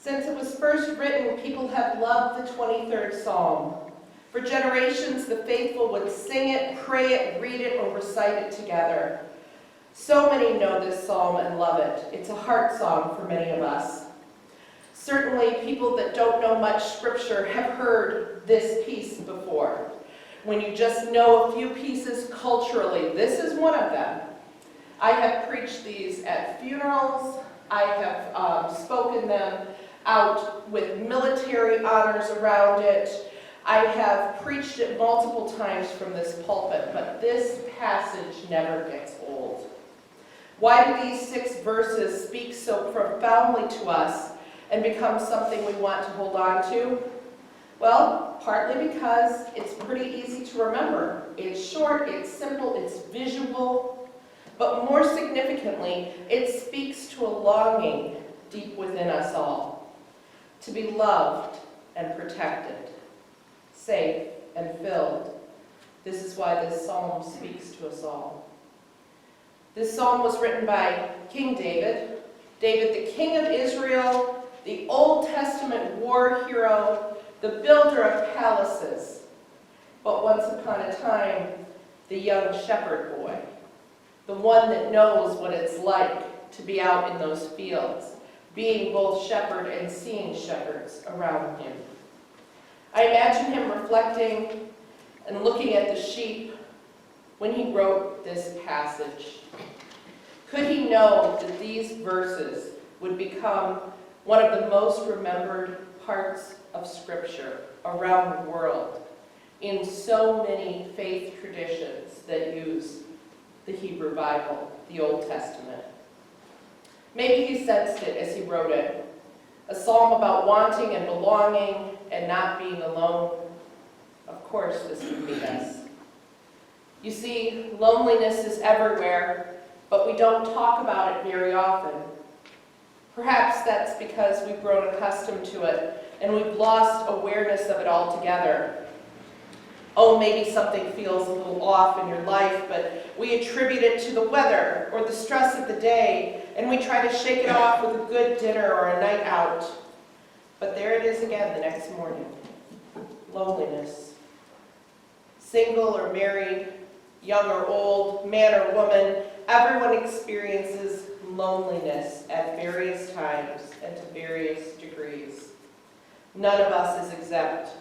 Since it was first written, people have loved the 23rd Psalm. For generations, the faithful would sing it, pray it, read it, or recite it together. So many know this psalm and love it. It's a heart song for many of us. Certainly, people that don't know much scripture have heard this piece before. When you just know a few pieces culturally, this is one of them. I have preached these at funerals. I have spoken them out with military honors around it. I have preached it multiple times from this pulpit, but this passage never gets old. Why do these 6 verses speak so profoundly to us and become something we want to hold on to? Well, partly because it's pretty easy to remember. It's short, it's simple, it's visual, but more significantly, it speaks to a longing deep within us all, to be loved and protected, safe and filled. This is why this psalm speaks to us all. This psalm was written by King David. David, the king of Israel, the Old Testament war hero, the builder of palaces, but once upon a time, the young shepherd boy, the one that knows what it's like to be out in those fields, being both shepherd and seeing shepherds around him. I imagine him reflecting and looking at the sheep when he wrote this passage. Could he know that these verses would become one of the most remembered parts of Scripture around the world in so many faith traditions that use the Hebrew Bible, the Old Testament? Maybe he sensed it as he wrote it. A psalm about wanting and belonging and not being alone. Of course this would be us. You see, loneliness is everywhere, but we don't talk about it very often. Perhaps that's because we've grown accustomed to it and we've lost awareness of it altogether. Oh, maybe something feels a little off in your life, but we attribute it to the weather or the stress of the day, and we try to shake it off with a good dinner or a night out. But there it is again the next morning. Loneliness. Single or married, young or old, man or woman, everyone experiences loneliness at various times and to various degrees. None of us is exempt.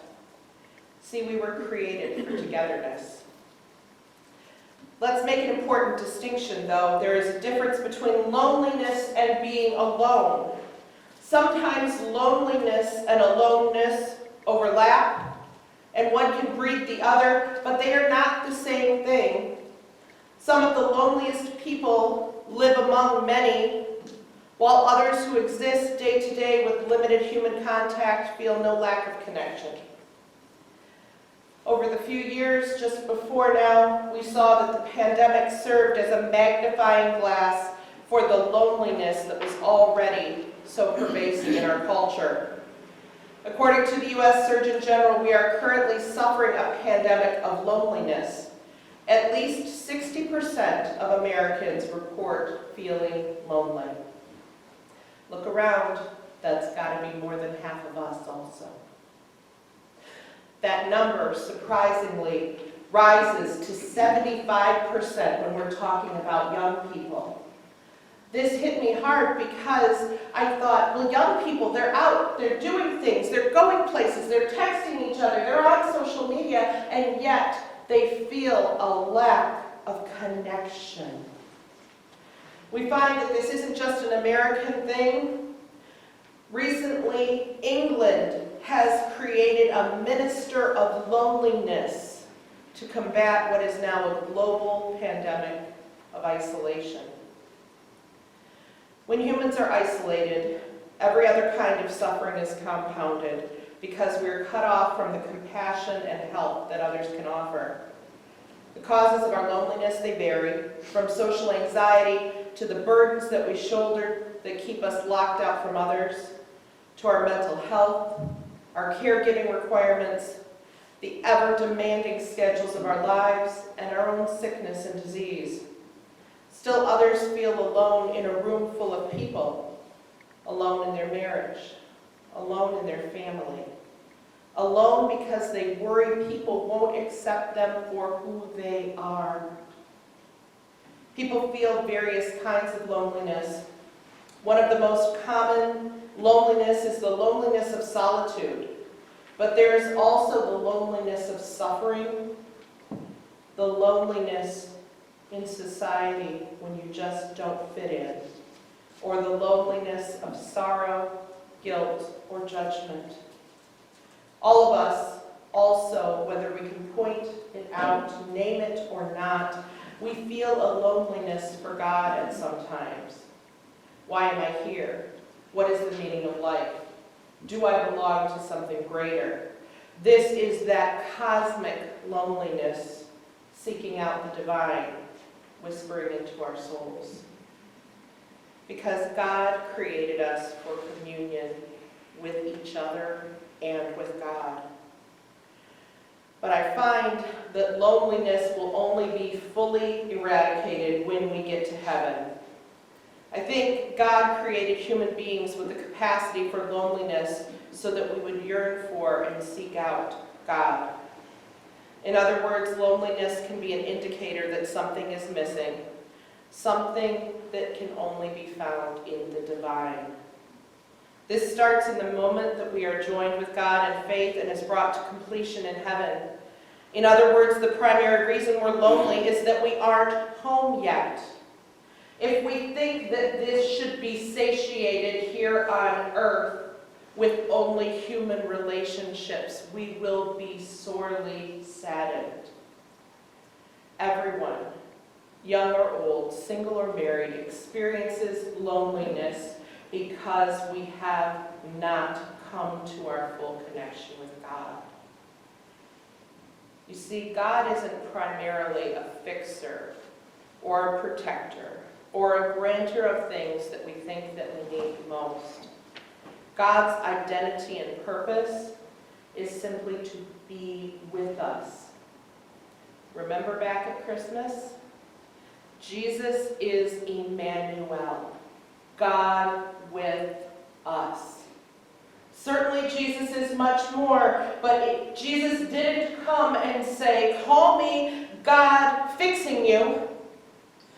See, we were created for togetherness. Let's make an important distinction, though. There is a difference between loneliness and being alone. Sometimes loneliness and aloneness overlap, and one can breed the other, but they are not the same thing. Some of the loneliest people live among many, while others who exist day to day with limited human contact feel no lack of connection. Over the few years just before now, we saw that the pandemic served as a magnifying glass for the loneliness that was already so pervasive in our culture. According to the U.S. Surgeon General, we are currently suffering a pandemic of loneliness. At least 60% of Americans report feeling lonely. Look around, that's got to be more than half of us also. That number, surprisingly, rises to 75% when we're talking about young people. This hit me hard because I thought, well, young people, they're out, they're doing things, they're going places, they're texting each other, they're on social media, and yet they feel a lack of connection. We find that this isn't just an American thing. Recently, England has created a minister of loneliness to combat what is now a global pandemic of isolation. When humans are isolated, every other kind of suffering is compounded because we are cut off from the compassion and help that others can offer. The causes of our loneliness, they vary, from social anxiety to the burdens that we shoulder that keep us locked out from others, to our mental health, our caregiving requirements, the ever-demanding schedules of our lives, and our own sickness and disease. Still others feel alone in a room full of people, alone in their marriage, alone in their family, alone because they worry people won't accept them for who they are. People feel various kinds of loneliness. One of the most common loneliness is the loneliness of solitude, but there is also the loneliness of suffering, the loneliness in society when you just don't fit in, or the loneliness of sorrow, guilt, or judgment. All of us also, whether we can point it out, name it or not, we feel a loneliness for God at some times. Why am I here? What is the meaning of life? Do I belong to something greater? This is that cosmic loneliness, seeking out the divine, whispering into our souls. Because God created us for communion with each other and with God. But I find that loneliness will only be fully eradicated when we get to heaven. I think God created human beings with the capacity for loneliness so that we would yearn for and seek out God. In other words, loneliness can be an indicator that something is missing, something that can only be found in the divine. This starts in the moment that we are joined with God in faith and is brought to completion in heaven. In other words, the primary reason we're lonely is that we aren't home yet. If we think that this should be satiated here on earth with only human relationships, we will be sorely saddened. Everyone, young or old, single or married, experiences loneliness because we have not come to our full connection with God. You see, God isn't primarily a fixer or a protector or a grantor of things that we think that we need most. God's identity and purpose is simply to be with us. Remember back at Christmas? Jesus is Emmanuel, God with us. Certainly Jesus is much more, but Jesus didn't come and say, call me God fixing you,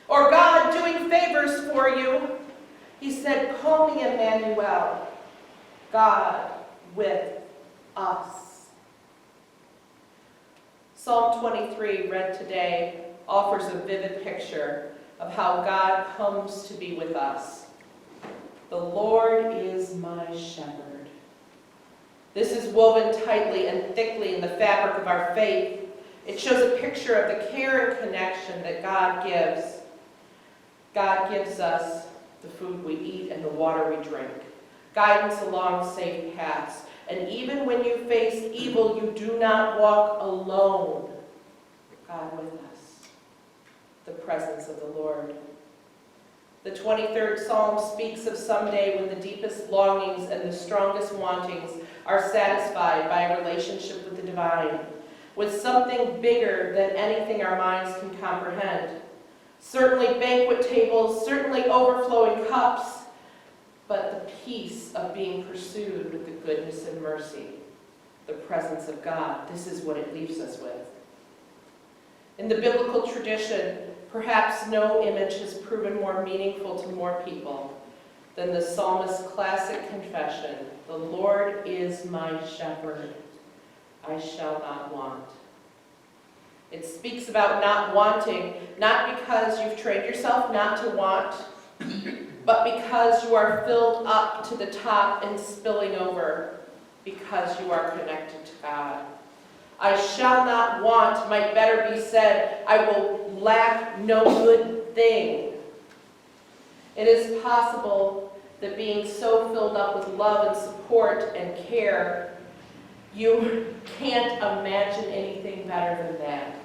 or God doing favors for you. He said, call me Emmanuel, God with us. Psalm 23, read today, offers a vivid picture of how God comes to be with us. The Lord is my shepherd. This is woven tightly and thickly in the fabric of our faith. It shows a picture of the care and connection that God gives. God gives us the food we eat and the water we drink, guidance along safe paths. And even when you face evil, you do not walk alone. God with us, the presence of the Lord. The 23rd Psalm speaks of someday when the deepest longings and the strongest wantings are satisfied by a relationship with the divine, with something bigger than anything our minds can comprehend. Certainly banquet tables, certainly overflowing cups, but the peace of being pursued with the goodness and mercy, the presence of God. This is what it leaves us with. In the biblical tradition, perhaps no image has proven more meaningful to more people than the psalmist's classic confession, the Lord is my shepherd, I shall not want. It speaks about not wanting, not because you've trained yourself not to want, but because you are filled up to the top and spilling over because you are connected to God. I shall not want might better be said, I will lack no good thing. It is possible that being so filled up with love and support and care, you can't imagine anything better than that.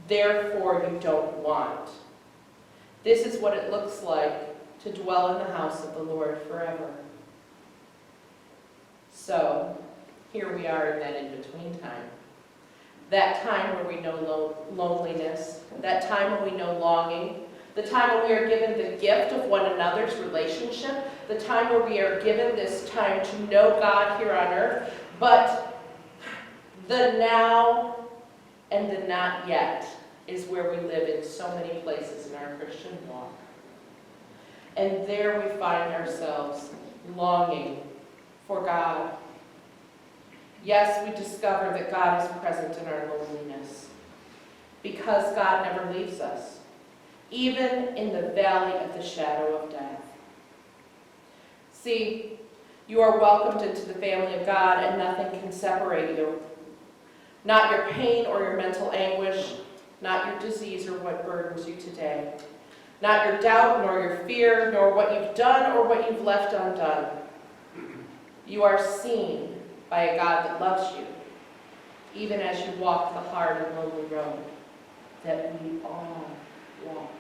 Therefore, you don't want. This is what it looks like to dwell in the house of the Lord forever. So, here we are in that in-between time. That time where we know loneliness, that time when we know longing, the time when we are given the gift of one another's relationship, the time where we are given this time to know God here on earth, but the now and the not yet is where we live in so many places in our Christian walk. And there we find ourselves longing for God. Yes, we discover that God is present in our loneliness because God never leaves us, even in the valley of the shadow of death. See, you are welcomed into the family of God, and nothing can separate you. Not your pain or your mental anguish, not your disease or what burdens you today. Not your doubt, nor your fear, nor what you've done or what you've left undone. You are seen by a God that loves you, even as you walk the hard and lonely road that we all walk.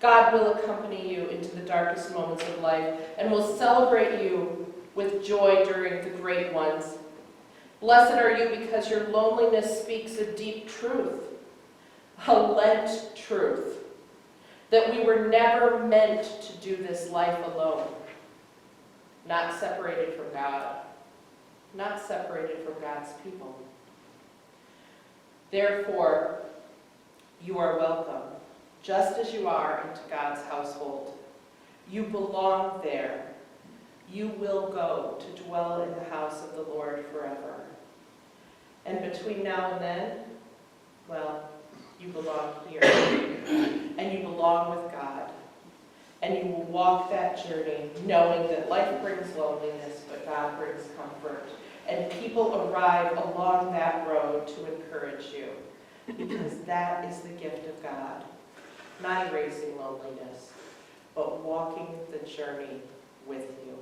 God will accompany you into the darkest moments of life and will celebrate you with joy during the great ones. Blessed are you because your loneliness speaks a deep truth, a Lent truth, that we were never meant to do this life alone, not separated from God, not separated from God's people. Therefore, you are welcome, just as you are, into God's household. You belong there. You will go to dwell in the house of the Lord forever. And between now and then, well, you belong here. And you belong with God. And you will walk that journey knowing that life brings loneliness, but God brings comfort. And people arrive along that road to encourage you, because that is the gift of God. Not erasing loneliness, but walking the journey with you.